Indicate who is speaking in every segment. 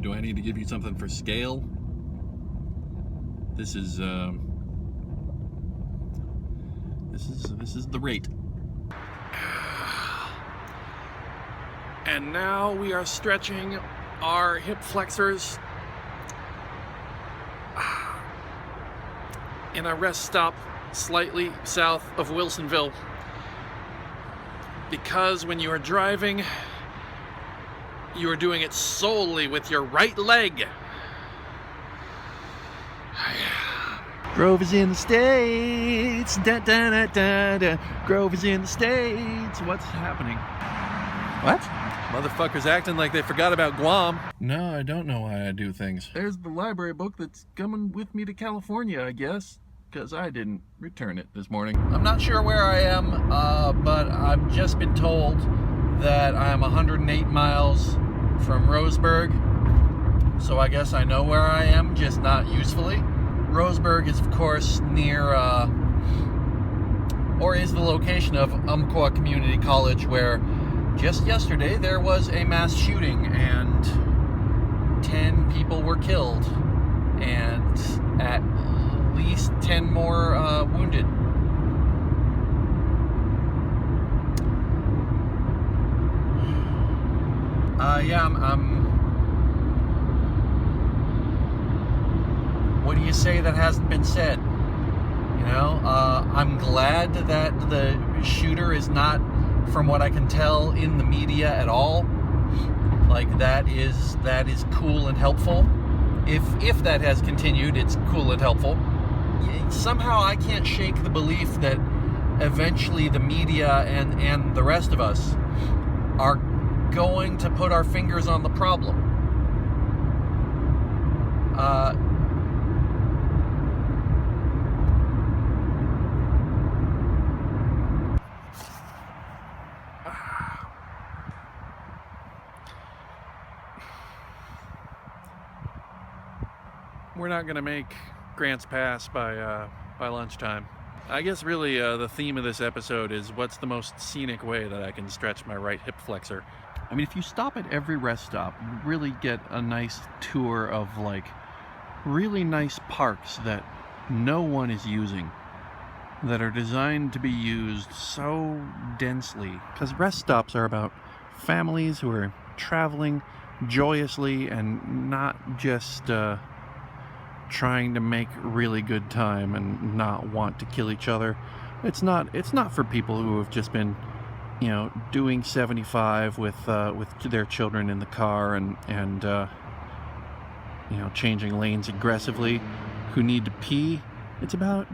Speaker 1: Do I need to give you something for scale? This is the rate. And now we are stretching our hip flexors in a rest stop slightly south of Wilsonville. Because when you are driving, you are doing it solely with your right leg. Grove is in the States. Da, da, da, da, da. Grove is in the States. What's happening? What? Motherfuckers acting like they forgot about Guam. No, I don't know why I do things. There's the library book that's coming with me to California, I guess. Because I didn't return it this morning. I'm not sure where I am, but I've just been told that I'm 108 miles from Roseburg. So I guess I know where I am, just not usefully. Roseburg is, of course, near, or is the location of Umpqua Community College, where just yesterday there was a mass shooting and 10 people were killed and at least 10 more wounded. What do you say that hasn't been said? You know, I'm glad that the shooter is not, from what I can tell, in the media at all. Like, that is cool and helpful. If that has continued, it's cool and helpful. Somehow I can't shake the belief that eventually the media and the rest of us are going to put our fingers on the problem. We're not going to make Grants Pass by lunchtime. I guess really the theme of this episode is what's the most scenic way that I can stretch my right hip flexor. I mean, if you stop at every rest stop, you really get a nice tour of like really nice parks that no one is using, that are designed to be used so densely. Because rest stops are about families who are traveling joyously and not just trying to make really good time and not want to kill each other. It's not for people who have just been, you know, doing 75 with their children in the car and you know, changing lanes aggressively, who need to pee. It's about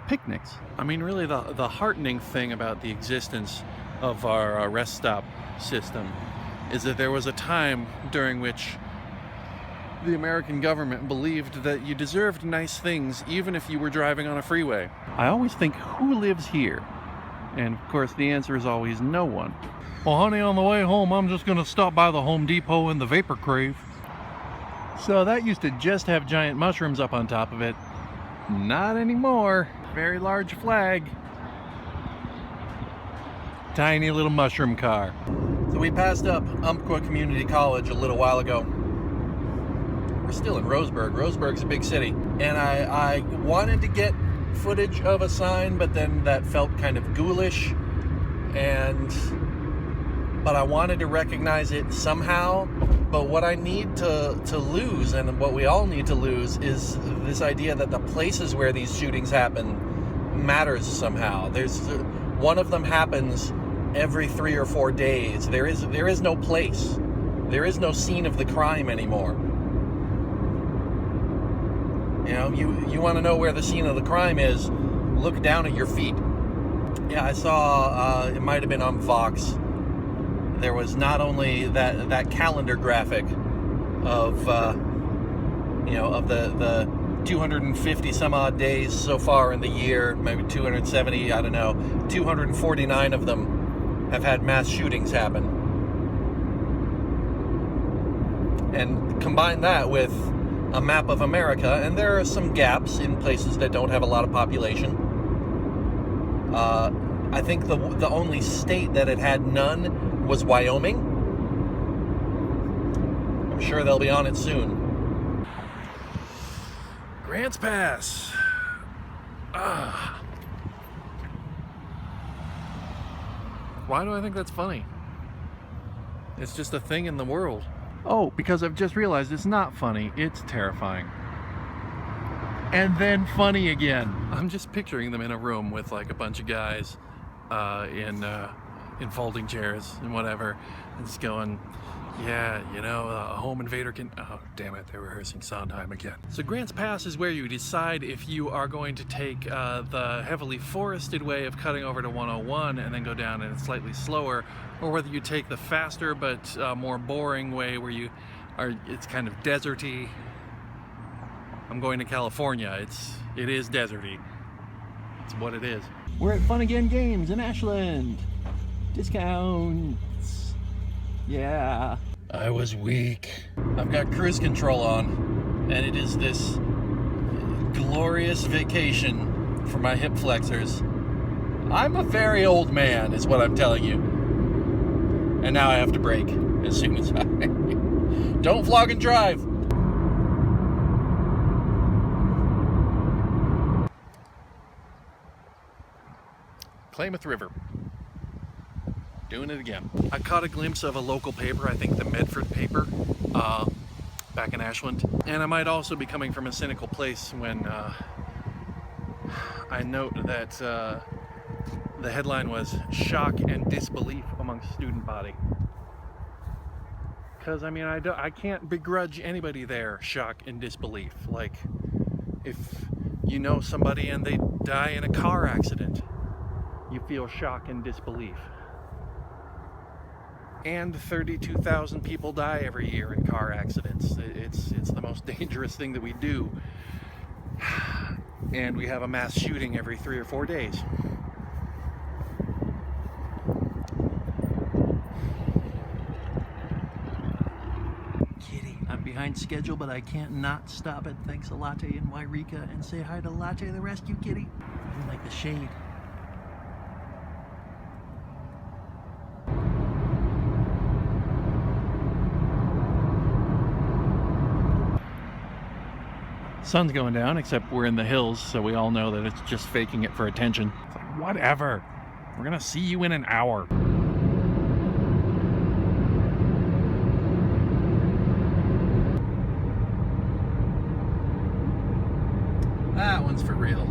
Speaker 1: picnics. I mean, really the heartening thing about the existence of our rest stop system is that there was a time during which the American government believed that you deserved nice things even if you were driving on a freeway. I always think, who lives here? And of course the answer is always no one. Well, honey, on the way home I'm just gonna stop by the Home Depot in the Vapor Crave. So that used to just have giant mushrooms up on top of it. Not anymore. Very large flag. Tiny little mushroom car. So we passed up Umpqua Community College a little while ago. We're still in Roseburg. Roseburg's a big city. And I wanted to get footage of a sign, but then that felt kind of ghoulish. But I wanted to recognize it somehow. But what I need to lose, and what we all need to lose, is this idea that the places where these shootings happen matters somehow. One of them happens every 3 or 4 days. There is no place. There is no scene of the crime anymore. You know, you want to know where the scene of the crime is, look down at your feet. Yeah, I saw, it might have been on Fox, there was not only that calendar graphic of, you know, of the 250 some odd days so far in the year, maybe 270, I don't know, 249 of them have had mass shootings happen. And combine that with a map of America, and there are some gaps in places that don't have a lot of population. I think the only state that had none was Wyoming. I'm sure they'll be on it soon. Grants Pass. Why do I think that's funny? It's just a thing in the world. Oh, because I've just realized it's not funny, it's terrifying. And then funny again. I'm just picturing them in a room with like a bunch of guys in folding chairs and whatever, and just going, yeah, you know, a home invader can... Oh, damn it, they're rehearsing Sondheim again. So Grants Pass is where you decide if you are going to take the heavily forested way of cutting over to 101 and then go down and it's slightly slower, or whether you take the faster but more boring way where it's kind of deserty. I'm going to California. It is deserty. It's what it is. We're at Fun Again Games in Ashland. Discounts. Yeah. I was weak. I've got cruise control on, and it is this glorious vacation for my hip flexors. I'm a very old man, is what I'm telling you. And now I have to brake as soon as I... Don't vlog and drive. Klamath River. Doing it again. I caught a glimpse of a local paper, I think the Medford paper, back in Ashland. And I might also be coming from a cynical place when I note that the headline was "Shock and Disbelief Amongst Student Body." Because, I mean, I can't begrudge anybody there shock and disbelief. Like, if you know somebody and they die in a car accident, you feel shock and disbelief. And 32,000 people die every year in car accidents. It's the most dangerous thing that we do. And we have a mass shooting every 3 or 4 days. Kitty, I'm behind schedule, but I can't not stop at Thanks a Latte in Wairika and say hi to Latte the Rescue Kitty. I like the shade. Sun's going down, except we're in the hills, so we all know that it's just faking it for attention. It's like, whatever. We're gonna see you in an hour. That one's for real.